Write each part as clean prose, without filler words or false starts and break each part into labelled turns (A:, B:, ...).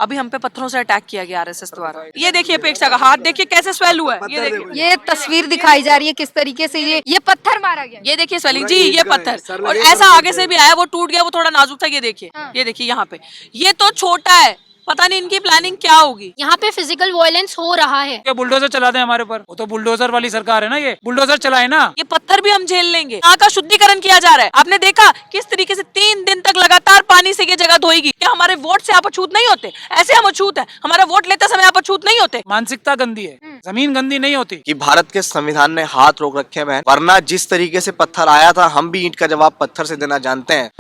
A: अभी हम पे पत्थरों से अटैक किया गया आरएसएस द्वारा। ये देखिए अपेक्षा का हाथ देखिए कैसे स्वेल हुआ है। ये देखिए,
B: ये तस्वीर दिखाई जा रही है किस तरीके से ये पत्थर मारा गया।
A: ये देखिए स्वेलिंग जी, ये पत्थर और ऐसा आगे से भी आया, वो टूट गया, वो थोड़ा नाजुक था। ये देखिए, ये देखिए यहाँ पे, ये तो छोटा है, पता नहीं इनकी प्लानिंग क्या होगी।
C: यहाँ पे फिजिकल वायलेंस हो रहा है।
D: क्या बुलडोजर चला दे हमारे ऊपर? वो तो बुलडोजर वाली सरकार है ना, ये बुलडोजर चलाए ना।
A: ये पत्थर भी हम झेल लेंगे। यहाँ का शुद्धिकरण किया जा रहा है। आपने देखा किस तरीके से 3 दिन तक लगातार पानी से ये जगह धोएगी। क्या हमारे वोट से आप अछूत नहीं होते? ऐसे हम अछूत है, हमारा वोट लेते समय आप अछूत नहीं होते।
D: मानसिकता गंदी है, जमीन गंदी नहीं होती।
E: कि भारत के संविधान ने हाथ रोक रखे हैं, वरना जिस तरीके से पत्थर आया था, हम भी ईंट का जवाब पत्थर से देना जानते हैं।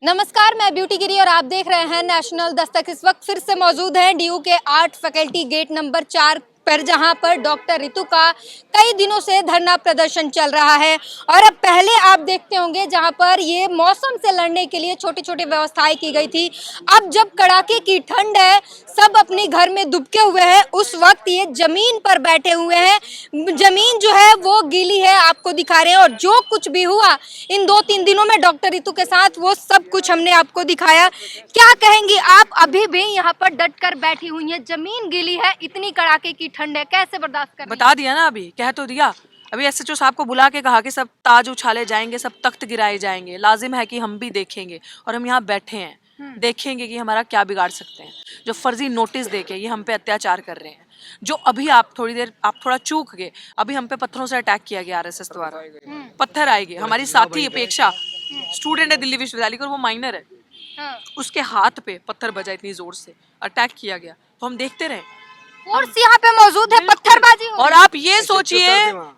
B: नमस्कार, मैं ब्यूटी गिरी और आप देख रहे हैं नेशनल दस्तक। इस वक्त फिर से मौजूद हैं डीयू के आर्ट फैकल्टी गेट नंबर 4 पर, जहां पर डॉक्टर रितु का कई दिनों से धरना प्रदर्शन चल रहा है। और अब पहले आप देखते होंगे जहां पर ये मौसम से लड़ने के लिए छोटी छोटी व्यवस्थाएं की गई थी। अब जब कड़ाके की ठंड है, सब अपने घर में दुबके हुए हैं, उस वक्त ये जमीन पर बैठे हुए हैं। जमीन जो है वो गीली है, आपको दिखा रहे हैं। और जो कुछ भी हुआ इन 2-3 दिनों में डॉक्टर रितु के साथ, वो सब कुछ हमने आपको दिखाया। क्या कहेंगी आप? अभी भी यहाँ पर डट कर बैठी हुई है, जमीन गीली है, इतनी कड़ाके की ठंड है, कैसे बर्दाश्त कर रही हैं?
A: बता दिया ना, अभी कह तो दिया। अभी एसएचओ साहब को बुला के कहा कि सब ताज उछाले जाएंगे, सब तख्त गिराए जाएंगे। लाजिम है कि हम भी देखेंगे और हम यहाँ बैठे हैं, देखेंगे कि हमारा क्या बिगाड़ सकते हैं। जो फर्जी नोटिस देके ये हम पे अत्याचार कर रहे हैं, जो अभी आप थोड़ा चूक गए, अभी हम पे पत्थरों से अटैक किया गया आरएसएस द्वारा। पत्थर आएंगे। हमारी साथी अपेक्षा स्टूडेंट है दिल्ली विश्वविद्यालय की और वो माइनर है, उसके हाथ पे पत्थर बजा, इतनी जोर से अटैक किया गया, तो हम देखते रहे।
B: फोर्स यहाँ पे मौजूद है, पत्थरबाजी हो रही है।
A: और आप ये सोचिए,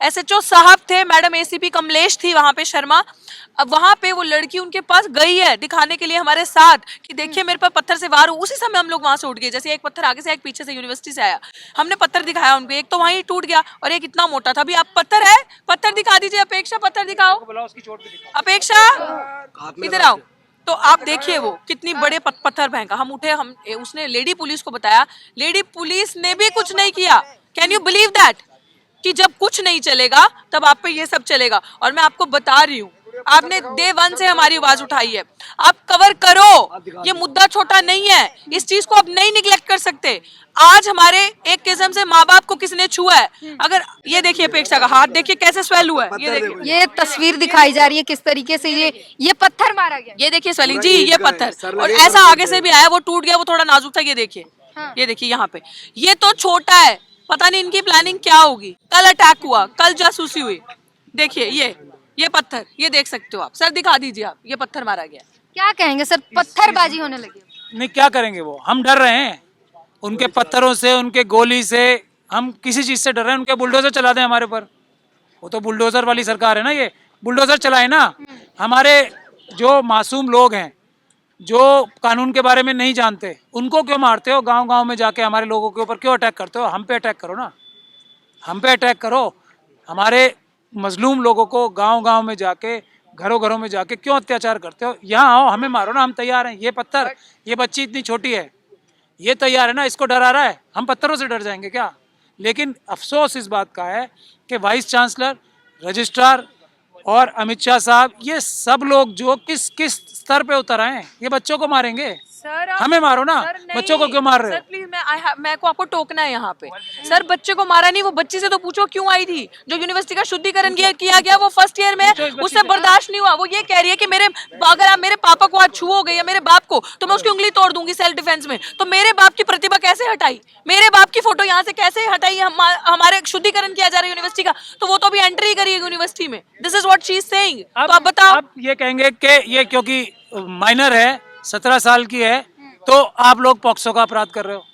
A: एसएचओ साहब थे, मैडम एसीपी कमलेश थी वहां पे, शर्मा। अब वहां पे वो लड़की उनके पास गई है दिखाने के लिए हमारे साथ कि देखिए मेरे पर पत्थर से वार हुआ। उसी समय हम लोग वहां से उठ गए, जैसे एक पत्थर आगे से एक पीछे से यूनिवर्सिटी से आया, हमने पत्थर दिखाया उनको। एक तो वहीं टूट गया और एक इतना मोटा था। अभी आप पत्थर है, पत्थर दिखा दीजिए। अपेक्षा पत्थर दिखाओ। अपेक्षा इधर आओ। तो आप देखिए वो कितनी बड़े पत्थर फेंका। हम उठे, हम उसने लेडी पुलिस को बताया, लेडी पुलिस ने भी कुछ नहीं किया। Can you believe that? कि जब कुछ नहीं चलेगा तब आप पे ये सब चलेगा। और मैं आपको बता रही हूँ, आपने डे 1 से हमारी आवाज उठाई है, आप कवर करो। ये मुद्दा छोटा नहीं है, इस चीज को आप नहीं निगलेक्ट कर सकते। आज हमारे एक किस्म से माँ बाप को किसने छुआ है? अगर ये देखिए अपेक्षा का हाथ देखिए कैसे स्वेल हुआ है। ये देखिए,
B: ये तस्वीर दिखाई जा रही है किस तरीके से ये पत्थर मारा गया।
A: ये देखिए स्वेलिंग जी, ये पत्थर और ऐसा आगे से भी आया, वो टूट गया, वो थोड़ा नाजुक था। ये देखिए, ये देखिए यहाँ पे, ये तो छोटा है, पता नहीं इनकी प्लानिंग क्या होगी। कल अटैक हुआ, कल जासूसी हुई। देखिए ये पत्थर, ये देख सकते हो आप। सर दिखा दीजिए आप, ये पत्थर मारा गया।
B: क्या कहेंगे सर, पत्थरबाजी होने लगी?
D: नहीं, क्या करेंगे वो? हम डर रहे हैं उनके पत्थरों से, उनके गोली से। हम किसी चीज से डर रहे हैं? उनके बुलडोजर चला दें हमारे ऊपर? वो तो बुलडोजर वाली सरकार है ना, ये बुलडोजर चलाए ना। हमारे जो मासूम लोग हैं, जो कानून के बारे में नहीं जानते, उनको क्यों मारते हो? गांव गांव में जाके हमारे लोगों के ऊपर क्यों अटैक करते हो? हम पे अटैक करो ना, हम पे अटैक करो। हमारे मजलूम लोगों को गांव गांव में जाके, घरों घरों में जाके क्यों अत्याचार करते हो? यहाँ आओ, हमें मारो ना, हम तैयार हैं। ये पत्थर, ये बच्ची इतनी छोटी है, ये तैयार है ना, इसको डर आ रहा है? हम पत्थरों से डर जाएंगे क्या? लेकिन अफसोस इस बात का है कि वाइस चांसलर, रजिस्ट्रार और अमित शाह साहब, ये सब लोग जो किस स्तर पे उतर आए हैं, ये बच्चों को मारेंगे।
A: सर
D: हमें मारो ना, बच्चों को क्यों मार रहे हो?
A: सर प्लीज, मैं को आपको टोकना है यहाँ पे। सर बच्चे को मारा नहीं, वो बच्ची से तो पूछो क्यों आई थी। जो यूनिवर्सिटी का शुद्धिकरण किया गया वो फर्स्ट ईयर में, उससे बर्दाश्त नहीं हुआ। वो ये कह रही है कि अगर आप मेरे पापा को आज छुओगे या मेरे बाप को, तो मैं उसकी उंगली तोड़ दूंगी सेल्फ डिफेंस में। तो मेरे बाप की प्रतिभा कैसे हटाई? मेरे बाप की फोटो यहाँ से कैसे हटाई? हमारे शुद्धिकरण किया जा रहा है यूनिवर्सिटी का, तो वो तो अभी एंट्री करी है यूनिवर्सिटी में। This is what she is saying. तो आप बताओ।
D: आप ये कहेंगे कि ये क्योंकि माइनर है, 17 साल की है, तो आप लोग पॉक्सो का अपराध कर रहे हो।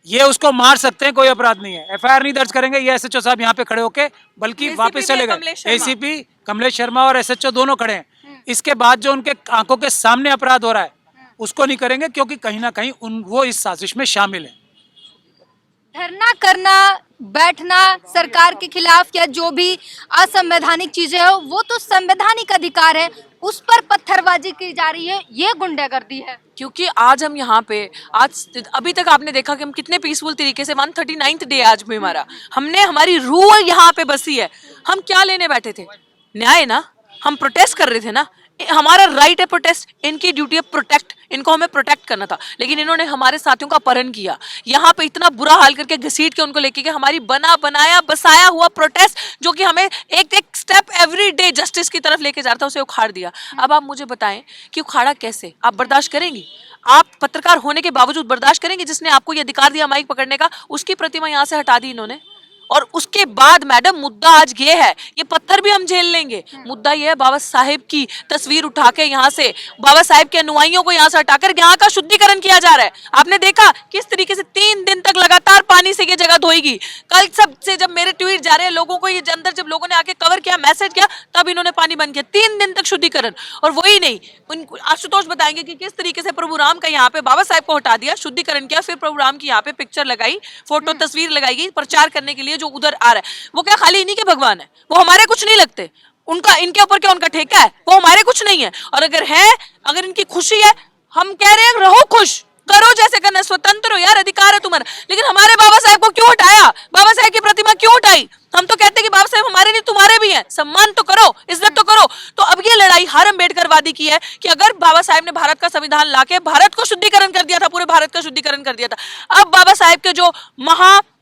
D: ये उसको मार सकते हैं, कोई अपराध नहीं है। एफआईआर नहीं दर्ज करेंगे ये एसएचओ साहब यहाँ पे खड़े होके, बल्कि वापस चले गए। एसीपी कमलेश शर्मा और एसएचओ दोनों खड़े हैं। इसके बाद जो उनके आंखों के सामने अपराध हो रहा है, उसको नहीं करेंगे, क्योंकि कहीं ना कहीं वो इस साजिश में शामिल है।
B: धरना करना, बैठना सरकार के खिलाफ या जो भी असंवैधानिक चीजें हो, वो तो संवैधानिक अधिकार है, उस पर पत्थरबाजी की जा रही है, ये गुंडागर्दी है।
A: क्योंकि आज हम यहाँ पे, आज अभी तक आपने देखा कि हम कितने पीसफुल तरीके से 139th डे आज भी हमारा, हमने हमारी रूह यहाँ पे बसी है। हम क्या लेने बैठे थे? न्याय ना। हम प्रोटेस्ट कर रहे थे ना, हमारा राइट है प्रोटेस्ट, इनकी ड्यूटी है प्रोटेक्ट, इनको हमें प्रोटेक्ट करना था, लेकिन इन्होंने हमारे साथियों का अपहरण किया, यहाँ पे इतना बुरा हाल करके घसीट के उनको लेके गए। हमारी बना बनाया बसाया हुआ प्रोटेस्ट जो कि हमें एक एक स्टेप एवरी डे जस्टिस की तरफ लेके जा रहा था, उसे उखाड़ दिया। अब आप मुझे बताएं कि उखाड़ा कैसे? आप बर्दाश्त करेंगी? आप पत्रकार होने के बावजूद बर्दाश्त करेंगे? जिसने आपको ये अधिकार दिया माइक पकड़ने का, उसकी प्रतिमा यहाँ से हटा दी इन्होंने। और उसके बाद मैडम मुद्दा आज ये है, ये पत्थर भी हम झेल लेंगे, मुद्दा ये है बाबा साहेब की तस्वीर उठा के यहाँ से, बाबा साहेब के अनुयायियों को यहाँ से हटाकर यहाँ का शुद्धिकरण किया जा रहा है। आपने देखा किस तरीके से 3 दिन तक लगातार पानी से ये जगह धोएगी। कल सबसे जब मेरे ट्वीट जा रहे हैं लोगों को, ये अंदर जब लोगों ने आके कवर किया, मैसेज किया, तब इन्होंने पानी बंद किया। 3 दिन तक शुद्धिकरण। और वही नहीं, आशुतोष बताएंगे कि किस तरीके से प्रभु राम का यहाँ पे बाबा साहेब को हटा दिया, शुद्धिकरण किया, फिर प्रभु राम की यहाँ पे पिक्चर लगाई, फोटो तस्वीर लगाई गई प्रचार करने के लिए जो उधर आ रहा है। वो क्या खाली इन्हीं के भगवान है? वो हमारे कुछ नहीं लगते? उनका इनके ऊपर क्या उनका ठेका है? वो हमारे कुछ नहीं है। और अगर है, अगर इनकी खुशी है, हम कह रहे हैं रहो खुश, करो जैसे करना, स्वतंत्र हो यार, अधिकार है तुम्हारा। लेकिन हमारे बाबा साहेब को क्यों हटाया? बाबा साहेब की प्रतिमा क्यों उठाई? हम तो कहते हैं कि बाबा साहेब हमारे नहीं तुम्हारे भी हैं, सम्मान तो करो, इज्जत तो करो। तो अब ये लड़ाई हर अम्बेडकरवादी की है कि अगर बाबा साहेब ने भारत का संविधान लाके भारत को शुद्धिकरण कर दिया था, पूरे भारत का शुद्धिकरण कर दिया था, अब बाबा साहेब के जो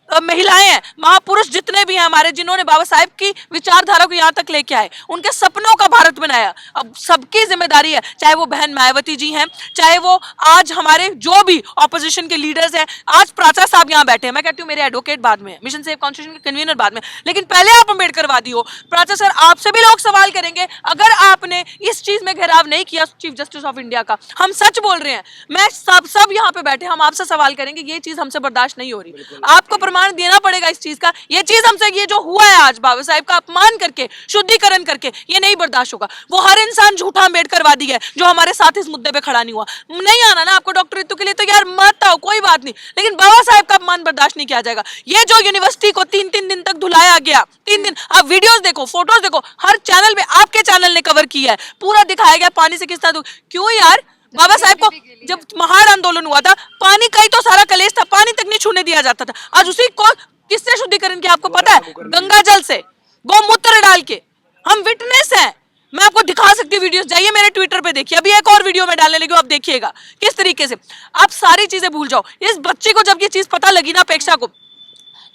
A: महिलाएं हैं, महापुरुष जितने भी हैं हमारे, जिन्होंने बाबा साहेब की विचारधारा को यहाँ तक लेके आए, उनके सपनों का भारत बनाया, अब सबकी जिम्मेदारी है, चाहे वो बहन मायावती जी हैं, चाहे वो आज हमारे जो भी ऑपोजिशन के लीडर्स हैं। आज प्राचा साहब यहाँ बैठे हैं, मैं कहती हूँ मेरे एडवोकेट बाद में, मिशन सेव कॉन्स्टिट्यूशन के कन्वीनर बाद में, लेकिन पहले आप अम्बेडकरवादी हो। प्राचा सर, आपसे भी लोग सवाल करेंगे अगर आपने इस चीज में घेराव नहीं किया चीफ जस्टिस ऑफ इंडिया का। हम सच बोल रहे हैं, मैं सब यहाँ पे बैठे, हम आपसे सवाल करेंगे, ये चीज हमसे बर्दाश्त नहीं हो रही, आपको प्रमाण देना पड़ेगा इस चीज का। ये चीज हमसे, ये जो हुआ है आज बाबा साहेब का अपमान करके, शुद्धिकरण करके, ये नहीं बर्दाश्त होगा। वो हर इंसान झूठा अम्बेडकरवादी है जो हमारे साथ इस मुद्दे पे खड़ा नहीं हुआ। नहीं आना ना आपको डॉक्टर रितु के लिए, तो यार मत आओ, कोई बात नहीं, लेकिन बाबा साहेब का अपमान बर्दाश्त नहीं किया जाएगा। ये जो यूनिवर्सिटी को 3-3 दिन तक धुलाया गया, 3 दिन, आप वीडियोस देखो, फोटोज देखो, हर चैनल में, आपके चैनल ने कवर किया है, पूरा दिखाया गया पानी से किस तरह। क्यों यार? बाबा साहेब को जब महान आंदोलन हुआ था, पानी का ही तो सारा कलेश था, पानी तक नहीं छूने दिया जाता था। आज उसी को किससे शुद्धिकरण किया आपको पता है? गंगा जल से, गौमूत्र डाल के। हम विटनेस हैं, मैं आपको दिखा सकती हूँ वीडियोस, जाइए मेरे ट्विटर पे देखिए, अभी एक और वीडियो में डालने लगी, आप देखिएगा किस तरीके से। आप सारी चीजें भूल जाओ। इस बच्ची को जब ये चीज पता लगी ना, अपेक्षा को,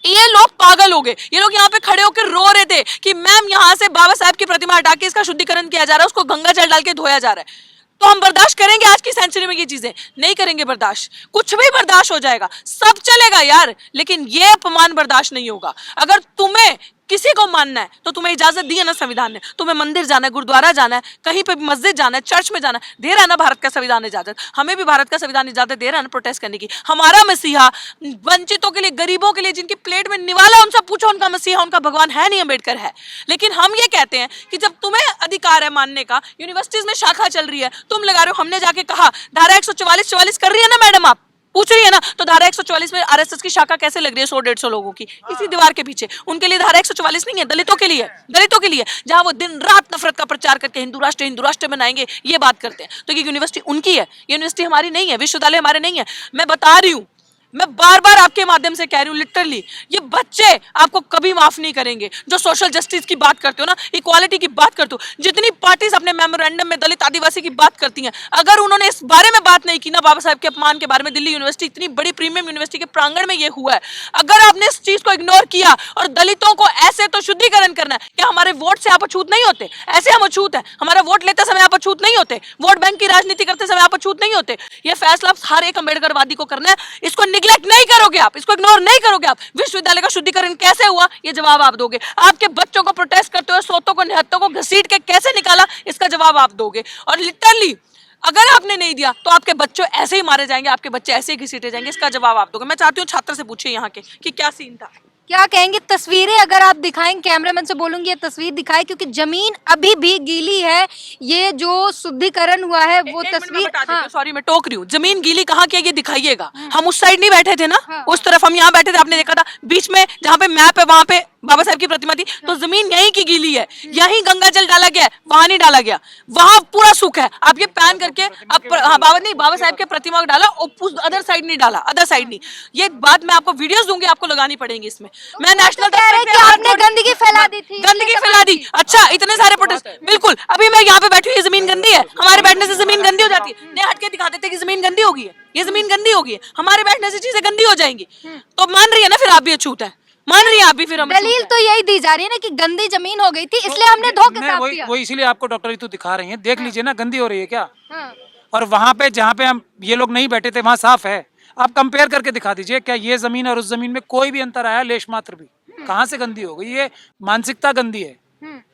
A: ये लोग पागल हो गए। ये लोग यहाँ पे खड़े होकर रो रहे थे कि मैम यहाँ से बाबा साहेब की प्रतिमा हटा के इसका शुद्धिकरण किया जा रहा है, उसको गंगा जल डाल के धोया जा रहा है। तो हम बर्दाश्त करेंगे आज की सेंचुरी में ये चीजें? नहीं करेंगे बर्दाश्त। कुछ भी बर्दाश्त हो जाएगा, सब चलेगा यार, लेकिन ये अपमान बर्दाश्त नहीं होगा। अगर तुम्हें किसी को मानना है तो तुम्हें इजाजत दी है ना संविधान ने, तुम्हें मंदिर जाना है, गुरुद्वारा जाना है, कहीं पे भी मस्जिद जाना है, चर्च में जाना है, दे रहा है ना भारत का संविधान इजाजत। हमें भी भारत का संविधान इजाजत दे रहा है ना प्रोटेस्ट करने की। हमारा मसीहा वंचितों के लिए, गरीबों के लिए, जिनकी प्लेट में निवाला, उनसे पूछो उनका मसीहा, उनका भगवान है नहीं, अम्बेडकर है। लेकिन हम ये कहते हैं कि जब तुम्हें अधिकार है मानने का, यूनिवर्सिटीज में शाखा चल रही है, तुम लगा रहे हो, हमने जाके कहा धारा 144 कर रही है ना मैडम, आप पूछ रही है ना, तो धारा 144 में आरएसएस की शाखा कैसे लग रही है 100-150 लोगों की इसी दीवार के पीछे? उनके लिए धारा 144 नहीं है, दलितों के लिए, दलितों के लिए, जहां वो दिन रात नफरत का प्रचार करके हिंदू राष्ट्र बनाएंगे, ये बात करते हैं। तो ये यूनिवर्सिटी उनकी है, यूनिवर्सिटी हमारी नहीं है, विश्वविद्यालय हमारे नहीं है। मैं बता रही हूँ, मैं बार बार आपके माध्यम से कह रही हूँ, लिटरली ये बच्चे आपको कभी माफ नहीं करेंगे जो सोशल जस्टिस की बात करते हो ना, इक्वालिटी की बात करते हो। जितनी पार्टीज अपने मेमोरेंडम में दलित आदिवासी की बात करती हैं, अगर उन्होंने इस बारे में बात नहीं की ना, बाबा साहब के अपमान के बारे में, दिल्ली यूनिवर्सिटी इतनी बड़ी प्रीमियम यूनिवर्सिटी के प्रांगण में ये हुआ है, अगर आपने इस चीज को इग्नोर किया और दलितों को ऐसे तो शुद्धिकरण करना है, क्या हमारे वोट से आप अछूत नहीं होते? ऐसे हम अछूत हैं, हमारा वोट लेते समय आप अछूत नहीं होते, वोट बैंक की राजनीति करते समय आप अछूत नहीं होते। ये फैसला हर एक अम्बेडकरवादी को करना है, इसको निगलेक्ट नहीं करोगे आप, इसको इग्नोर नहीं करोगे आप। विश्वविद्यालय का शुद्धिकरण कैसे हुआ, ये जवाब आप दोगे। आपके बच्चों को प्रोटेस्ट करते हुए सोतों को, निहत्तों को घसीट के कैसे निकाला, इसका जवाब आप दोगे। और लिटरली अगर आपने नहीं दिया तो आपके बच्चों ऐसे ही मारे जाएंगे, आपके बच्चे ऐसे ही घसीटे जाएंगे, इसका जवाब आप दोगे। मैं चाहती हूँ छात्र से पूछिए यहाँ के कि क्या सीन था,
B: क्या कहेंगे? तस्वीरें अगर आप दिखाएं, कैमरामैन से बोलूंगी ये तस्वीर दिखाए, क्योंकि जमीन अभी भी गीली है। ये जो शुद्धिकरण हुआ है वो तस्वीर, हाँ।
A: सॉरी मैं टोक रही हूँ, जमीन गीली कहाँ की है ये दिखाइएगा। हम उस साइड नहीं बैठे थे ना, उस तरफ हम यहाँ बैठे थे, आपने देखा था बीच में जहाँ पे मैप है वहां पे बाबा साहब की प्रतिमा थी, तो जमीन यहीं की गीली है, यहीं गंगा जल डाला गया है, वहां नहीं डाला गया, वहां पूरा सूख है। आप ये पैन करके आप बाबा साहब के प्रतिमा को डाला और अदर साइड नहीं डाला, अदर साइड नहीं। ये बात मैं आपको वीडियोस दूंगी, आपको लगानी पड़ेंगी इसमें। मैं नेशनल
B: कह रहे हैं कि आपने गंदगी फैला दी थी,
A: गंदगी फैला दी। अच्छा, इतने सारे प्रोटेस्ट, बिल्कुल। अभी मैं यहाँ पे बैठी हुई, जमीन गंदी है, हमारे बैठने से जमीन गंदी हो जाती है। नहीं हट के दिखा देते कि जमीन गंदी होगी है, ये जमीन गंदी होगी है, हमारे बैठने से चीजें गंदी हो जाएंगी। तो मान रही है ना फिर आप भी अछूत है, मान रही है आप भी फिर हम
B: दलील तो यही दी जा रही है ना कि गंदी जमीन हो गई थी, इसलिए हमने धो के साफ किया।
D: वही इसीलिए आपको डॉक्टर रितु दिखा रही हैं, देख लीजिए ना गंदी हो रही है क्या।
B: हाँ।
D: और वहां पे जहाँ पे हम ये लोग नहीं बैठे थे वहां साफ है। आप कंपेयर करके दिखा दीजिए, क्या ये जमीन और उस जमीन में कोई भी अंतर आया लेश मात्र भी? कहाँ से गंदी हो गई? ये मानसिकता गंदी है,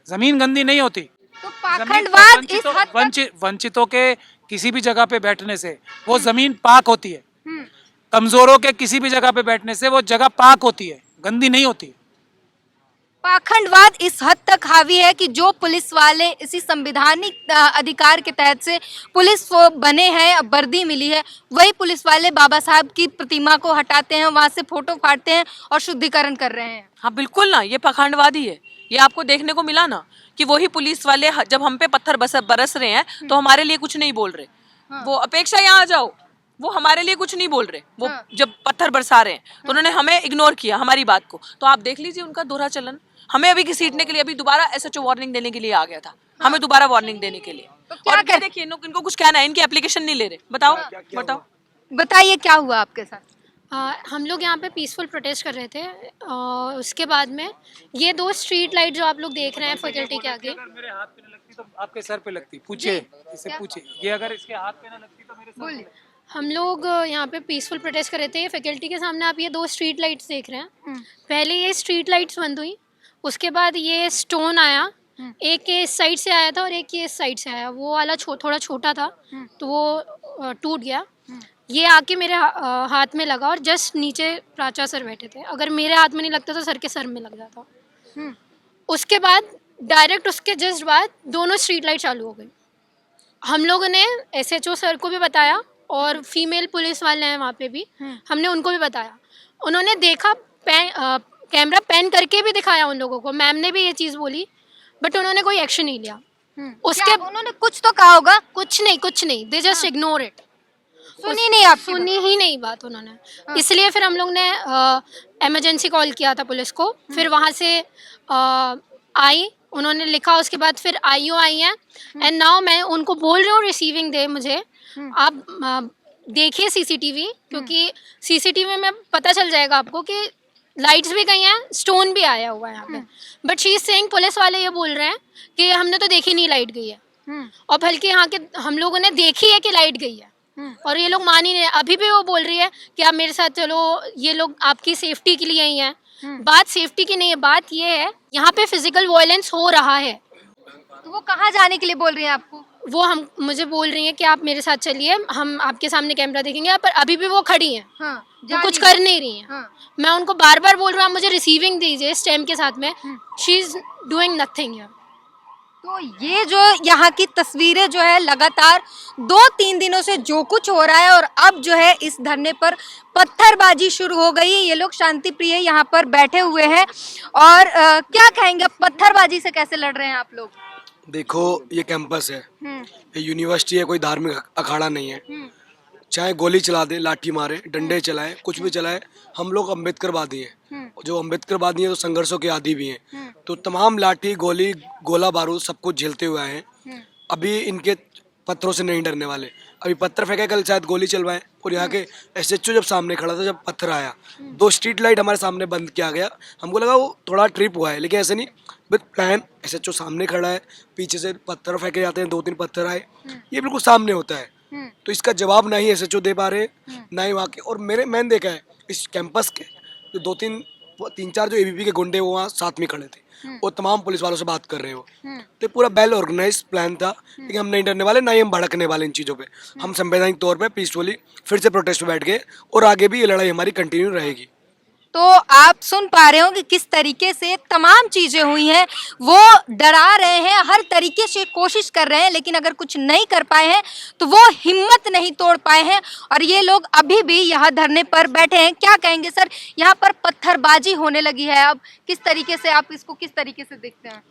D: जमीन गंदी नहीं होती।
B: तो पाखंडवाद इस हद तक
D: वंचितों के किसी भी जगह पे बैठने से वो जमीन पाक होती है, कमजोरों के किसी भी जगह पे बैठने से वो जगह पाक होती है, गंदी नहीं होती।
B: पाखंडवाद इस हद तक हावी है कि जो पुलिस वाले इसी संवैधानिक अधिकार के तहत से पुलिस वो बने हैं, वर्दी मिली है, वही पुलिस वाले बाबा साहब की प्रतिमा को हटाते हैं, वहां से फोटो फाड़ते हैं और शुद्धिकरण कर रहे हैं।
A: हाँ बिल्कुल ना, ये पाखंडवाद ही है। ये आपको देखने को मिला ना कि वही पुलिस वाले जब हम पे पत्थर बरस रहे हैं तो हमारे लिए कुछ नहीं बोल रहे। वो अपेक्षा यहाँ आ जाओ, वो हमारे लिए कुछ नहीं बोल रहे। वो जब पत्थर बरसा रहे हैं तो उन्होंने हमें इग्नोर किया, हमारी बात को। तो आप देख लीजिए उनका दोहरा चलन। हमें अभी घसीटने के लिए, अभी दोबारा एसएचओ वार्निंग देने के लिए आ गया था, हमें दोबारा वार्निंग देने के लिए। और क्या देखिए इनको कुछ कहना है, इनकी एप्लीकेशन नहीं ले रहे। बताओ बताओ
B: बताइए क्या हुआ आपके साथ?
C: हम लोग यहाँ पे पीसफुल प्रोटेस्ट कर रहे थे। उसके बाद में ये 2 स्ट्रीट लाइट जो आप लोग देख रहे हैं फैकल्टी के आगे,
D: अगर मेरे हाथ पे न लगती तो आपके सर पे लगती। पूछिए, इससे पूछिए, ये अगर इसके हाथ पे न लगती तो मेरे सर पे लगती।
C: हम लोग यहाँ पे पीसफुल प्रोटेस्ट कर रहे थे। फैकल्टी के सामने आप ये 2 स्ट्रीट लाइट्स देख रहे हैं। पहले ये स्ट्रीट लाइट्स बंद हुई, उसके बाद ये स्टोन आया, एक ये इस साइड से आया था और एक ये इस साइड से आया। वो वाला थोड़ा छोटा था तो वो टूट गया। ये आके मेरे हाथ में लगा और जस्ट नीचे प्राचा सर बैठे थे। अगर मेरे हाथ में नहीं लगता तो सर के सर में लग जाता। उसके बाद डायरेक्ट उसके जस्ट बाद दोनों स्ट्रीट लाइट चालू हो गई। हम लोगों ने एसएचओ सर को भी बताया और फीमेल पुलिस वाले हैं वहाँ पे भी, हमने उनको भी बताया। उन्होंने देखा, कैमरा पैन करके भी दिखाया उन लोगों को। मैम ने भी ये चीज़ बोली बट उन्होंने कोई एक्शन नहीं लिया। उसके
B: उन्होंने कुछ तो कहा होगा?
C: कुछ नहीं, दे जस्ट इग्नोर इट।
B: सुनी नहीं, आप
C: सुनी ही नहीं बात उन्होंने। इसलिए फिर हम लोग ने इमरजेंसी कॉल किया था पुलिस को। फिर वहाँ से आई, उन्होंने लिखा, उसके बाद फिर आईओ आई हैं एंड नाउ मैं उनको बोल रही हूँ रिसीविंग दे मुझे। आप देखिए सीसीटीवी, क्योंकि सीसीटीवी में पता चल जाएगा आपको कि लाइट्स भी गई हैं, स्टोन भी आया हुआ है यहाँ पे। But she is saying, police वाले ये बोल रहे हैं कि हमने तो देखी नहीं लाइट गई है। और बल्कि यहाँ के हम लोगों ने देखी है कि लाइट गई है और ये लोग मान ही नहीं। अभी भी वो बोल रही है कि आप मेरे साथ चलो, ये लोग आपकी सेफ्टी के लिए ही हैं। बात सेफ्टी की नहीं है, बात ये है यहाँ पे फिजिकल वायलेंस हो रहा है।
B: तो वो कहाँ जाने के लिए बोल रही हैं आपको?
C: वो मुझे बोल रही हैं कि आप मेरे साथ चलिए, हम आपके सामने कैमरा देखेंगे। पर अभी भी वो खड़ी हैं, वो कुछ कर नहीं रही हैं। मैं उनको बार बार बोल रहा हूँ मुझे रिसीविंग दीजिए स्टैम्प के साथ में। She is doing nothing.
B: तो ये जो यहाँ की तस्वीरें जो है लगातार 2-3 दिनों से जो कुछ हो रहा है, और अब जो है इस धरने पर पत्थरबाजी शुरू हो गई। ये लोग शांति प्रिय यहाँ पर बैठे हुए हैं और क्या कहेंगे, पत्थरबाजी से कैसे लड़ रहे हैं आप लोग?
F: देखो, ये कैंपस है, ये यूनिवर्सिटी है, कोई धार्मिक अखाड़ा नहीं है। चाहे गोली चला दे, लाठी मारे, डंडे चलाए, कुछ भी चलाए, हम लोग अम्बेडकरवादी हैं। जो अम्बेडकरवादी हैं तो संघर्षों के आदी भी हैं। तो तमाम लाठी, गोली, गोला बारूद सब कुछ झेलते हुए आए हैं। अभी इनके पत्थरों से नहीं डरने वाले। अभी पत्थर फेंके, कल शायद गोली चलवाएं। और यहाँ के एसएचओ जब सामने खड़ा था, जब पत्थर आया, 2 स्ट्रीट लाइट हमारे सामने बंद किया गया। हमको लगा वो थोड़ा ट्रिप हुआ है, लेकिन ऐसे नहीं, विद प्लान। एसएचओ सामने खड़ा है, पीछे से पत्थर फेंके जाते हैं, 2-3 पत्थर आए, ये बिल्कुल सामने होता है। तो इसका जवाब ना ही एसएचओ दे पा रहे, ना ही वहाँ के। और मैंने देखा है इस कैंपस के जो 2-3-4 जो एबीपी के गुंडे वो वहाँ साथ में खड़े थे, वो तमाम पुलिस वालों से बात कर रहे हो। तो पूरा वेल ऑर्गेनाइज प्लान था, लेकिन हम नहीं डरने वाले, ना ही हम भड़कने वाले इन चीज़ों पे। हम संवैधानिक तौर पे पीसफुली फिर से प्रोटेस्ट पे बैठ गए और आगे भी ये लड़ाई हमारी कंटिन्यू रहेगी।
B: तो आप सुन पा रहे हो कि किस तरीके से तमाम चीजें हुई हैं, वो डरा रहे हैं, हर तरीके से कोशिश कर रहे हैं, लेकिन अगर कुछ नहीं कर पाए हैं तो वो हिम्मत नहीं तोड़ पाए हैं और ये लोग अभी भी यहाँ धरने पर बैठे हैं। क्या कहेंगे सर, यहाँ पर पत्थरबाजी होने लगी है, अब किस तरीके से आप इसको किस तरीके से देखते हैं?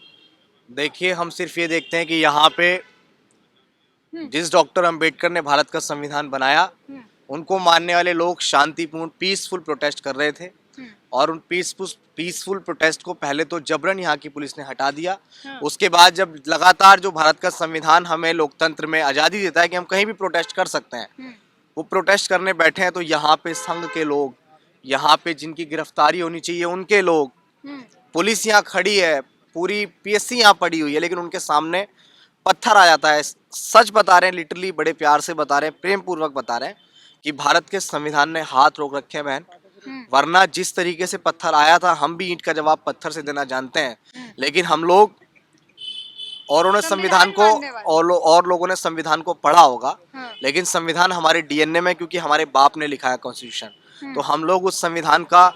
E: देखिए, हम सिर्फ ये देखते हैं कि यहाँ पे जिस डॉक्टर अंबेडकर ने भारत का संविधान बनाया, उनको मानने वाले लोग शांतिपूर्ण पीसफुल प्रोटेस्ट कर रहे थे और उन पीसफुल प्रोटेस्ट को पहले तो जबरन यहाँ की पुलिस ने हटा दिया। उसके बाद जब लगातार जो भारत का संविधान हमें लोकतंत्र में आज़ादी देता है कि हम कहीं भी प्रोटेस्ट कर सकते हैं, वो प्रोटेस्ट करने बैठे हैं, तो यहाँ पे संघ के लोग, यहाँ पे जिनकी गिरफ्तारी होनी चाहिए उनके लोग, पुलिस यहाँ खड़ी है, पूरी पीएससी यहाँ पड़ी हुई है, लेकिन उनके सामने पत्थर आ जाता है। सच बता रहे हैं, लिटरली बड़े प्यार से बता रहे हैं, प्रेम पूर्वक बता रहे हैं कि भारत के संविधान ने हाथ रोक रखे हैं बहन, वरना जिस तरीके से पत्थर आया था, हम भी ईंट का जवाब पत्थर से देना जानते हैं, लेकिन हम लोग और उन्होंने संविधान को और लोगों ने संविधान को पढ़ा होगा, लेकिन संविधान हमारे डीएनए में, क्योंकि हमारे बाप ने लिखा है कॉन्स्टिट्यूशन, तो हम लोग उस संविधान का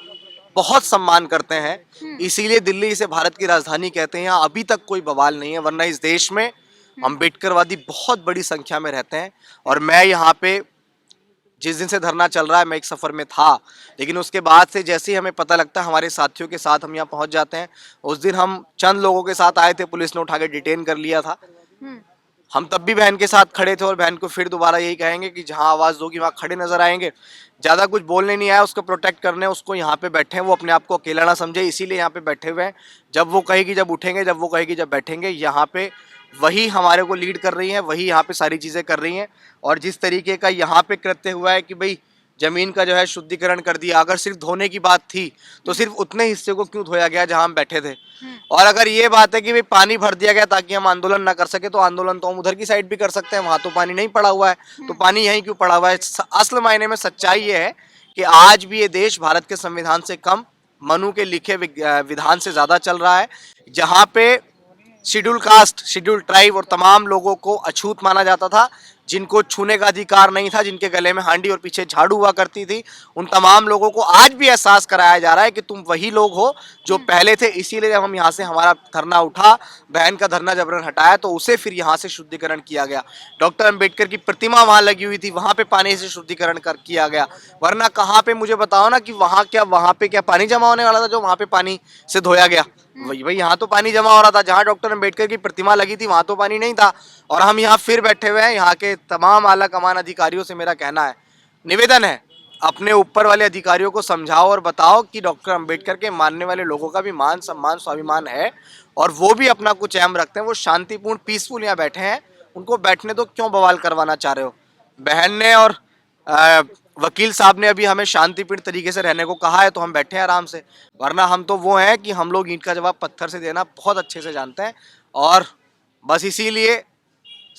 E: बहुत सम्मान करते हैं। इसीलिए दिल्ली इसे भारत की राजधानी कहते हैं। यहाँ अभी तक कोई बवाल नहीं है, वरना इस देश में अम्बेडकरवादी बहुत बड़ी संख्या में रहते हैं। और मैं यहाँ पे जिस दिन से धरना चल रहा है, मैं एक सफ़र में था, लेकिन उसके बाद से जैसे ही हमें पता लगता है, हमारे साथियों के साथ हम यहाँ पहुँच जाते हैं। उस दिन हम चंद लोगों के साथ आए थे, पुलिस ने उठा के डिटेन कर लिया था। हम तब भी बहन के साथ खड़े थे और बहन को फिर दोबारा यही कहेंगे कि जहाँ आवाज़ दोगी वहाँ खड़े नजर आएंगे। ज़्यादा कुछ बोलने नहीं आया, उसको प्रोटेक्ट करने, उसको यहाँ पे बैठे हैं, वो अपने आप को अकेला ना समझे, इसीलिए यहाँ पे बैठे हुए हैं। जब वो कहेगी जब उठेंगे, जब वो कहेगी जब बैठेंगे, यहाँ पे वही हमारे को लीड कर रही हैं, वही यहाँ पे सारी चीज़ें कर रही हैं। और जिस तरीके का यहाँ पे कृत्य हुआ है कि भाई जमीन का जो है शुद्धिकरण कर दिया, अगर सिर्फ धोने की बात थी तो सिर्फ उतने हिस्से को क्यों धोया गया जहां हम बैठे थे। और अगर ये बात है कि भाई पानी भर दिया गया ताकि हम आंदोलन ना कर सके, तो आंदोलन तो हम उधर की साइड भी कर सकते हैं, वहां तो पानी नहीं पड़ा हुआ है, तो पानी यहीं क्यों पड़ा हुआ है। असल मायने में सच्चाई ये है कि आज भी ये देश भारत के संविधान से कम, मनु के लिखे विधान से ज्यादा चल रहा है, जहाँ पे शेड्यूल कास्ट, शेड्यूल ट्राइब और तमाम लोगों को अछूत माना जाता था, जिनको छूने का अधिकार नहीं था, जिनके गले में हांडी और पीछे झाड़ू हुआ करती थी, उन तमाम लोगों को आज भी एहसास कराया जा रहा है कि तुम वही लोग हो जो पहले थे। इसीलिए जब हम यहाँ से हमारा धरना उठा, बहन का धरना जबरन हटाया, तो उसे फिर यहाँ से शुद्धिकरण किया गया। डॉक्टर अंबेडकर की प्रतिमा वहाँ लगी हुई थी, वहाँ पे पानी से शुद्धिकरण किया गया, वरना कहाँ पे मुझे बताओ ना कि वहाँ पे क्या पानी जमा होने वाला था जो वहाँ पे पानी से धोया गया। भाई यहाँ तो पानी जमा हो रहा था, जहाँ डॉक्टर अंबेडकर की प्रतिमा लगी थी वहाँ तो पानी नहीं था। और हम यहाँ फिर बैठे हुए हैं। यहाँ के तमाम आला कमान अधिकारियों से मेरा कहना है, निवेदन है, अपने ऊपर वाले अधिकारियों को समझाओ और बताओ कि डॉक्टर अंबेडकर के मानने वाले लोगों का भी मान सम्मान स्वाभिमान है और वो भी अपना कुछ अहम रखते हैं। वो शांतिपूर्ण पीसफुल यहाँ बैठे हैं, उनको बैठने तो क्यों बवाल करवाना चाह रहे हो। बहन ने और वकील साहब ने अभी हमें शांतिपूर्ण तरीके से रहने को कहा है, तो हम बैठे हैं आराम से, वरना हम तो वो हैं कि हम लोग ईंट का जवाब पत्थर से देना बहुत अच्छे से जानते हैं। और बस इसीलिए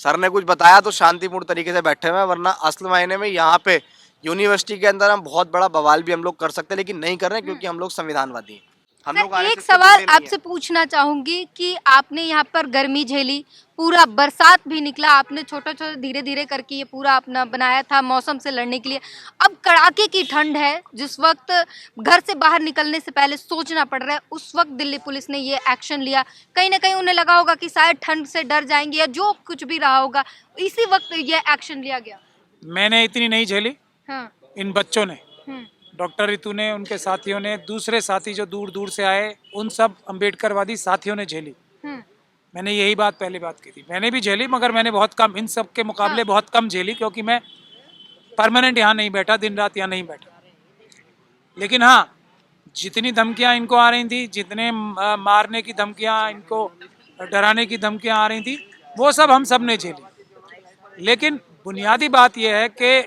E: सर ने कुछ बताया तो शांतिपूर्ण तरीके से बैठे हुए हैं, वरना असल मायने में यहाँ पे यूनिवर्सिटी के अंदर हम बहुत बड़ा बवाल भी हम लोग कर सकते हैं, लेकिन नहीं कर रहे हैं क्योंकि हम लोग संविधानवादी हैं। हम लोग
B: एक सवाल आपसे पूछना चाहूंगी कि आपने यहाँ पर गर्मी झेली, पूरा बरसात भी निकला, आपने छोटा छोटा धीरे धीरे करके ये पूरा अपना बनाया था मौसम से लड़ने के लिए। अब कड़ाके की ठंड है, जिस वक्त घर से बाहर निकलने से पहले सोचना पड़ रहा है, उस वक्त दिल्ली पुलिस ने ये एक्शन लिया। कहीं ना कहीं उन्हें लगा होगा कि शायद ठंड से डर जाएंगे या जो कुछ भी रहा होगा, इसी वक्त ये एक्शन लिया गया।
D: मैंने इतनी नहीं झेली,
B: हाँ।
D: इन बच्चों ने, डॉक्टर रितु ने, उनके साथियों ने, दूसरे साथी जो दूर दूर से आए, उन सब अम्बेडकरवादी साथियों ने झेली। मैंने यही पहली बात की थी, मैंने भी झेली, मगर मैंने बहुत कम, इन सब के मुकाबले बहुत कम झेली, क्योंकि मैं परमानेंट यहाँ नहीं बैठा, दिन रात यहाँ नहीं बैठा। लेकिन हाँ, जितनी धमकियाँ इनको आ रही थी, जितने मारने की धमकियाँ, इनको डराने की धमकियाँ आ रही थी, वो सब हम सब ने झेली। लेकिन बुनियादी बात यह है कि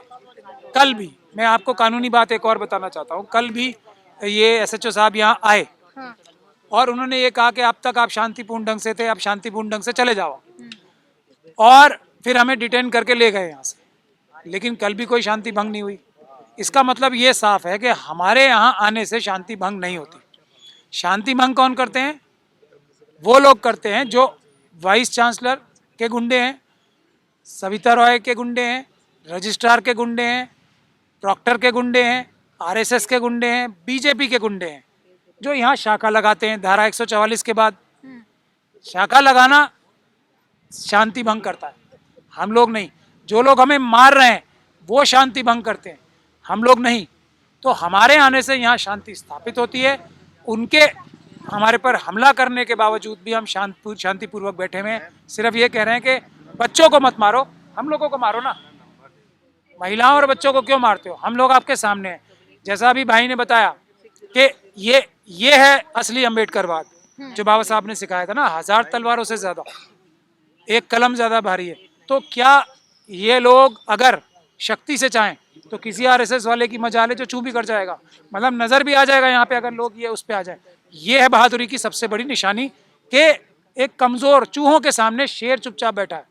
D: कल भी, मैं आपको कानूनी बात एक और बताना चाहता हूँ, कल भी ये SHO साहब यहाँ आए और उन्होंने ये कहा कि अब तक आप शांतिपूर्ण ढंग से थे, अब शांतिपूर्ण ढंग से चले जाओ, और फिर हमें डिटेन करके ले गए यहाँ से। लेकिन कल भी कोई शांति भंग नहीं हुई। इसका मतलब ये साफ है कि हमारे यहाँ आने से शांति भंग नहीं होती। शांति भंग कौन करते हैं? वो लोग करते हैं जो वाइस चांसलर के गुंडे हैं, सविता रॉय के गुंडे हैं, रजिस्ट्रार के गुंडे हैं, प्रॉक्टर के गुंडे हैं, आरएसएस के गुंडे हैं, बीजेपी के गुंडे हैं, जो यहाँ शाखा लगाते हैं धारा 144 के बाद। शाखा लगाना शांति भंग करता है, हम लोग नहीं। जो लोग हमें मार रहे हैं वो शांति भंग करते हैं, हम लोग नहीं। तो हमारे आने से यहाँ शांति स्थापित होती है। उनके हमारे पर हमला करने के बावजूद भी हम शांतिपूर्वक बैठे हुए हैं। सिर्फ ये कह रहे हैं कि बच्चों को मत मारो, हम लोगों को मारो ना। महिलाओं और बच्चों को क्यों मारते हो? हम लोग आपके सामने हैं। जैसा अभी भाई ने बताया कि ये है असली अम्बेडकरवाद, जो बाबा साहब ने सिखाया था ना, 1000 तलवारों से ज्यादा, एक कलम ज्यादा भारी है। तो क्या ये लोग अगर शक्ति से चाहें तो किसी आरएसएस वाले की मजाल जो चू भी कर जाएगा, मतलब नजर भी आ जाएगा यहाँ पे, अगर लोग ये उस पे आ जाए। ये है बहादुरी की सबसे बड़ी निशानी कि एक कमजोर चूहों के सामने शेर चुपचाप बैठा है।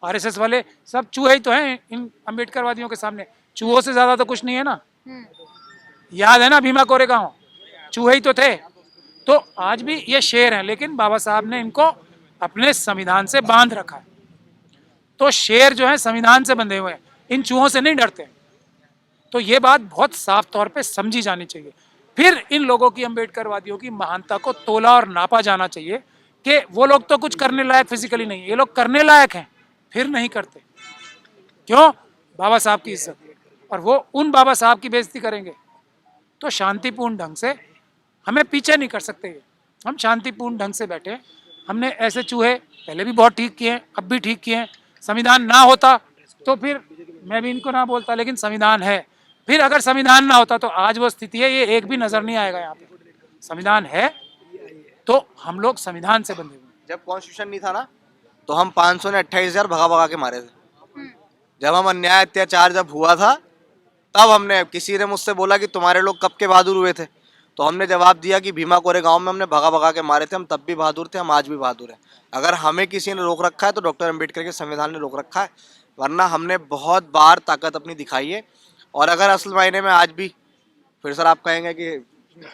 D: आरएसएस वाले सब चूहे ही तो हैं इन अम्बेडकरवादियों के सामने, चूहों से ज्यादा तो कुछ नहीं है ना। याद है ना भीमा कोरेगांव, चूहे ही तो थे। तो आज भी ये शेर हैं, लेकिन बाबा साहब ने इनको अपने संविधान से बांध रखा है। तो शेर जो है संविधान से बंधे हुए हैं, इन चूहों से नहीं डरते। तो ये बात बहुत साफ तौर पे समझी जानी चाहिए। फिर इन लोगों की, अम्बेडकरवादियों की महानता को तोला और नापा जाना चाहिए कि वो लोग तो कुछ करने लायक फिजिकली नहीं है, ये लोग करने लायक हैं फिर नहीं करते। क्यों? बाबा साहब की इज्जत, और वो उन बाबा साहब की बेइज्जती करेंगे। तो शांतिपूर्ण ढंग से हमें पीछे नहीं कर सकते ये। हम शांतिपूर्ण ढंग से बैठे। हमने ऐसे चूहे पहले भी बहुत ठीक किए हैं, अब भी ठीक किए हैं। संविधान ना होता तो फिर मैं भी इनको ना बोलता, लेकिन संविधान है। फिर अगर संविधान ना होता तो आज वो स्थिति है, ये एक भी नजर नहीं आएगा यहाँ पे। संविधान है तो हम लोग संविधान से बंधे हुए।
E: जब कॉन्स्टिट्यूशन नहीं था ना, तो हम 500 ने 28,000 भगा भगा के मारे थे। जब हम अन्याय अत्याचार जब हुआ था, तब हमने, किसी ने मुझसे बोला कि तुम्हारे लोग कब के बहादुर हुए थे, तो हमने जवाब दिया कि भीमा कोरेगांव में हमने भगा भगा के मारे थे। हम तब भी बहादुर थे, हम आज भी बहादुर हैं। अगर हमें किसी ने रोक रखा है तो डॉक्टर अम्बेडकर के संविधान ने रोक रखा है, वरना हमने बहुत बार ताकत अपनी दिखाई है। और अगर असल मायने में आज भी, फिर सर आप कहेंगे कि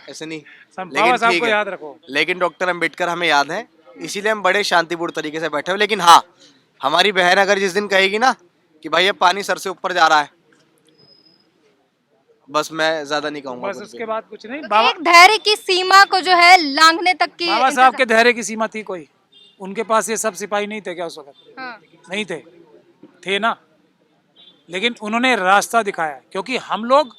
E: ऐसे नहीं, लेकिन ठीक है,
D: याद रखो,
E: लेकिन डॉक्टर अम्बेडकर हमें याद है, इसीलिए हम बड़े शांतिपूर्ण तरीके से बैठे हुए। लेकिन हाँ, हमारी बहन अगर जिस दिन कहेगी ना कि भाई ये पानी सर से ऊपर जा रहा है, बस मैं ज्यादा नहीं कहूंगा।
D: बस उसके बाद कुछ नहीं।
B: तो एक धैर्य की सीमा को जो है लांघने तक की
D: बाबा साहब के धैर्य की सीमा थी कोई? उनके पास ये सब सिपाही नहीं थे क्या उस वक्त?
B: हाँ।
D: नहीं थे ना, लेकिन उन्होंने रास्ता दिखाया। क्योंकि हम लोग,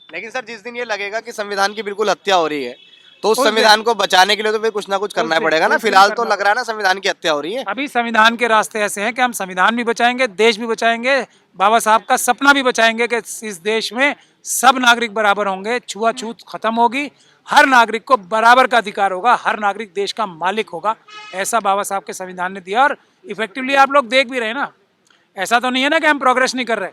E: लेकिन सर जिस दिन ये लगेगा कि संविधान की बिल्कुल हत्या हो रही है, तो उस संविधान को बचाने के लिए तो फिर कुछ ना कुछ करना ही पड़ेगा ना। फिलहाल तो लग रहा है ना संविधान की हत्या हो रही है।
D: अभी संविधान के रास्ते ऐसे हैं कि हम संविधान भी बचाएंगे, देश भी बचाएंगे, बाबा साहब का सपना भी बचाएंगे कि इस देश में सब नागरिक बराबर होंगे, छुआछूत खत्म होगी, हर नागरिक को बराबर का अधिकार होगा, हर नागरिक देश का मालिक होगा। ऐसा बाबा साहब के संविधान ने दिया, और इफेक्टिवली आप लोग देख भी रहे हैं ना। ऐसा तो नहीं है ना कि हम प्रोग्रेस नहीं कर रहे,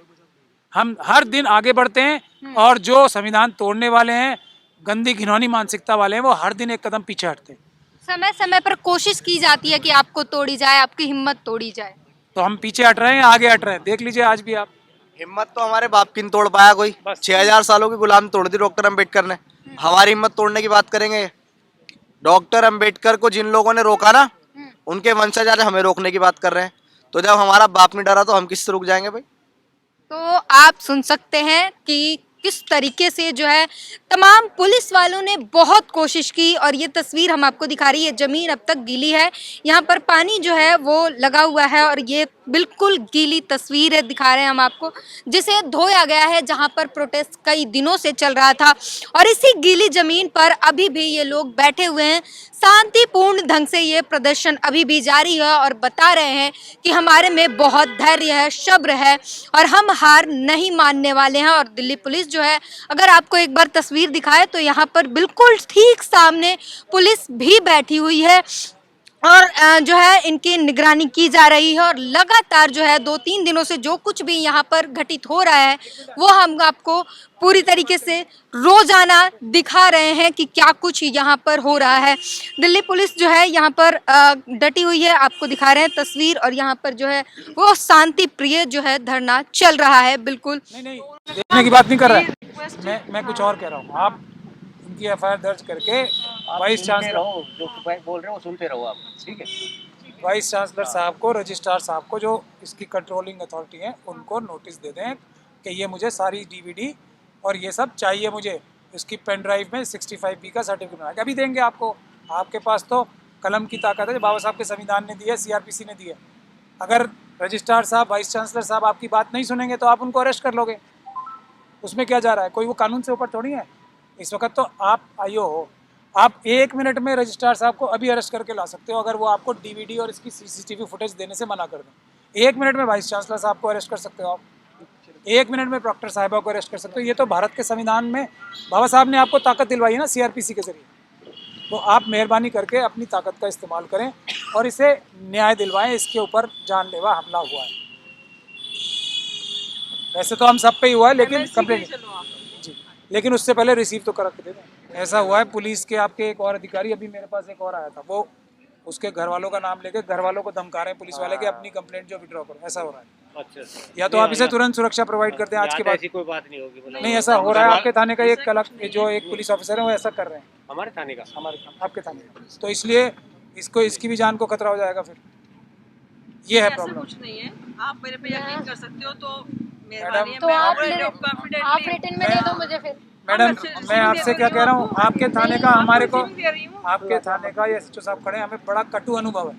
D: हम हर दिन आगे बढ़ते हैं। और जो संविधान तोड़ने वाले हैं, गंदी घिनौनी मानसिकता वाले हैं, वो हर दिन एक कदम पीछे हटते हैं।
B: समय समय पर कोशिश की जाती है कि आपको तोड़ी जाए, आपकी हिम्मत तोड़ी जाए।
D: तो हम पीछे हट रहे हैं, आगे हट रहे हैं। देख लीजिए आज भी आप।
E: हिम्मत तो हमारे बाप की नहीं तोड़ पाया कोई। 6000 सालों की गुलामी तोड़ दी डॉक्टर अम्बेडकर ने। हमारी हिम्मत तोड़ने की बात करेंगे? डॉक्टर अम्बेडकर को जिन लोगों ने रोका ना, उनके वंशज आज हमें रोकने की बात कर रहे हैं। तो जब हमारा बाप नहीं डरा तो हम किससे रुक जाएंगे भाई?
B: तो आप सुन सकते हैं कि किस तरीके से जो है तमाम पुलिस वालों ने बहुत कोशिश की। और ये तस्वीर हम आपको दिखा रही है, जमीन अब तक गीली है, यहाँ पर पानी जो है वो लगा हुआ है, और ये बिल्कुल गीली तस्वीर है, दिखा रहे हैं हम आपको, जिसे धोया गया है, जहाँ पर प्रोटेस्ट कई दिनों से चल रहा था। और इसी गीली जमीन पर अभी भी ये लोग बैठे हुए हैं, शांतिपूर्ण ढंग से ये प्रदर्शन अभी भी जारी है, और बता रहे हैं कि हमारे में बहुत धैर्य है, सब्र है, और हम हार नहीं मानने वाले हैं। और दिल्ली पुलिस जो है, अगर आपको एक बार तस्वीर दिखाए तो यहाँ पर बिल्कुल ठीक सामने पुलिस भी बैठी हुई है, और जो है इनकी निगरानी की जा रही है। और लगातार जो है 2-3 दिनों से जो कुछ भी यहाँ पर घटित हो रहा है, वो हम आपको पूरी तरीके से रोजाना दिखा रहे हैं कि क्या कुछ यहाँ पर हो रहा है। दिल्ली पुलिस जो है यहाँ पर डटी हुई है, आपको दिखा रहे हैं तस्वीर। और यहाँ पर जो है वो शांति प्रिय जो है धरना चल रहा है। बिल्कुल
D: नहीं, देखने की बात नहीं कर रहा है, मैं कुछ और कह रहा हूँ। आप उनकी एफआईआर दर्ज करके वाइस चांसलर
G: जो बोल रहे हो सुनते रहो आप, ठीक है?
D: वाइस चांसलर साहब को, रजिस्ट्रार साहब को, जो इसकी कंट्रोलिंग अथॉरिटी है, उनको नोटिस दे दें कि ये मुझे सारी डीवीडी और ये सब चाहिए मुझे। इसकी पेन ड्राइव में 65B का सर्टिफिकेट बना के अभी देंगे आपको। आपके पास तो कलम की ताकत है जो बाबा साहब के संविधान ने दी है, CRPC ने दी है। अगर रजिस्ट्रार साहब, वाइस चांसलर साहब आपकी बात नहीं सुनेंगे तो आप उनको अरेस्ट कर लोगे। उसमें क्या जा रहा है, कोई वो कानून से ऊपर थोड़ी है। इस वक्त तो आप आईओ हो, आप 1 मिनट में रजिस्ट्रार साहब को अभी अरेस्ट करके ला सकते हो अगर वो आपको DVD और इसकी CCTV फुटेज देने से मना कर दें। 1 मिनट में वाइस चांसलर साहब को अरेस्ट कर सकते हो आप, 1 मिनट में प्रॉक्टर साहिबा को अरेस्ट कर सकते हो। ये तो भारत के संविधान में बाबा साहब ने आपको ताकत दिलवाई है ना CRPC के जरिए। तो आप मेहरबानी करके अपनी ताकत का इस्तेमाल करें और इसे न्याय दिलवाएं। इसके ऊपर जानलेवा हमला हुआ है। वैसे तो हम सब पे ही हुआ है, लेकिन कंप्लेंट जी, लेकिन उससे पहले रिसीव तो करा के दे दें। ऐसा हुआ है, पुलिस के आपके एक और अधिकारी, अभी मेरे पास एक और आया था, वो उसके घर वालों का नाम लेके घर वालों को धमका रहे हैं पुलिस वाले कि अपनी कंप्लेंट जो विड्रॉ करो। ऐसा हो रहा है।
G: अच्छा,
D: या तो आप इसे तुरंत सुरक्षा प्रोवाइड करते हैं आज के बाद।
G: ऐसी कोई बात नहीं होगी, मतलब
D: नहीं, ऐसा हो रहा है। आपके थाने का एक जो एक पुलिस ऑफिसर है वो ऐसा कर रहे हैं।
G: हमारे थाने का,
D: हमारे आपके थाने का, तो इसलिए इसकी भी जान को खतरा हो जाएगा। फिर ये है प्रॉब्लम।
A: कुछ नहीं है, आप मेरे पे यकीन कर सकते हो तो
D: मैडम,
B: तो आप रिटर्न में दे दो मुझे फिर।
D: मैडम मैं आपसे क्या कह रहा हूँ, आपके थाने का हमारे को, आपके थाने का ये SHO साहब खड़े, हमें बड़ा कटु अनुभव है,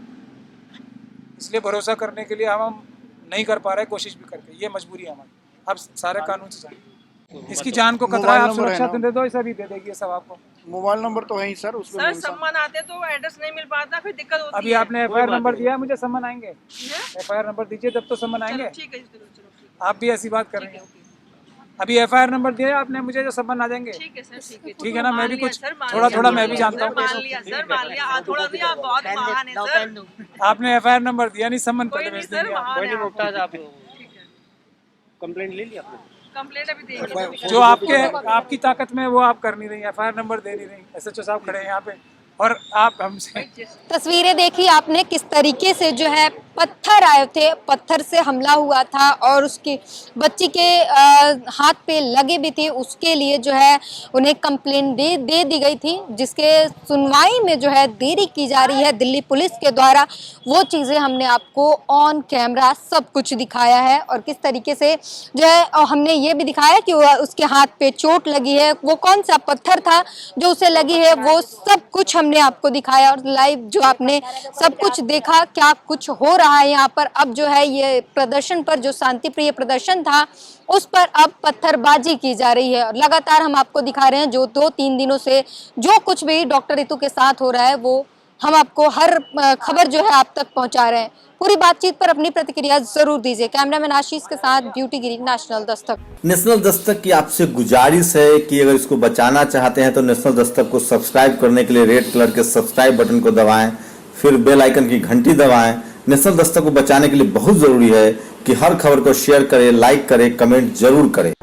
D: इसलिए भरोसा करने के लिए हम नहीं कर पा रहे, कोशिश भी करके। ये मजबूरी है हमारी। अब सारे कानून से जाएंगे। इसकी जान को खतरा है, आप सुरक्षा दे दो, ऐसा भी दे देगी सब आपको।
H: मोबाइल नंबर तो है ही सर, उसमें
A: सर सम्मान आते तो एड्रेस नहीं मिल पाता, फिर दिक्कत होती है।
D: अभी आपने FIR नंबर दिया है, मुझे सम्मन आएंगे। FIR नंबर दीजिए तब तो सम्मन आएंगे।
A: ठीक है, चलो चलो ठीक
D: आप भी ऐसी बात कर रहे हैं। अभी FIR नंबर दिया है आपने मुझे, जो सम्मन आ जाएंगे।
A: है सर,
D: ठीक है ना, मैं भी कुछ थोड़ा मैं भी जानता हूँ।
A: मान लिया सर, मान लिया। थोड़ा नहीं, आप बहुत महान है सर।
D: आपने FIR नंबर दिया नहीं, सम्मन पहले भेज देंगे।
G: कोई नहीं, मुमताज आप कंप्लेंट ले लिया आपने?
A: कंप्लेंट अभी देंगे।
D: जो आपकी ताकत में वो आप कर नहीं रही, FIR नंबर दे नहीं रही। SHO साहब खड़े हैं यहाँ पे और आप हमसे।
B: तस्वीरें देखी आपने किस तरीके से जो है पत्थर आए थे, पत्थर से हमला हुआ था और उसकी बच्ची के हाथ पे लगे भी थे। उसके लिए जो है उन्हें कंप्लेंट दे दी गई थी, जिसके सुनवाई में जो है देरी की जा रही है दिल्ली पुलिस के द्वारा। वो चीज़ें हमने आपको ऑन कैमरा सब कुछ दिखाया है और किस तरीके से जो है, और हमने ये भी दिखाया कि उसके हाथ पे चोट लगी है, वो कौन सा पत्थर था जो उसे लगी है, वो सब कुछ हमने आपको दिखाया। और लाइव जो आपने सब कुछ देखा क्या कुछ हो रहा है यहाँ पर। अब जो है ये प्रदर्शन पर, जो शांति प्रिय प्रदर्शन था, उस पर अब पत्थरबाजी की जा रही है। और लगातार हम आपको दिखा रहे हैं जो 2-3 दिनों से जो कुछ भी डॉक्टर रितु के साथ हो रहा है, वो हम आपको हर खबर जो है आप तक पहुंचा रहे हैं। पूरी बातचीत पर अपनी प्रतिक्रिया जरूर दीजिए। कैमरामैन आशीष के साथ ब्यूटी गिरी, नेशनल दस्तक।
I: नेशनल दस्तक की आपसे गुजारिश है कि अगर इसको बचाना चाहते हैं तो नेशनल दस्तक को सब्सक्राइब करने के लिए रेड कलर के सब्सक्राइब बटन को दबाएं, फिर बेल आइकन की घंटी दबाएं। नेशनल दस्तक को बचाने के लिए बहुत जरूरी है कि हर खबर को शेयर करें, लाइक करें, कमेंट जरूर करें।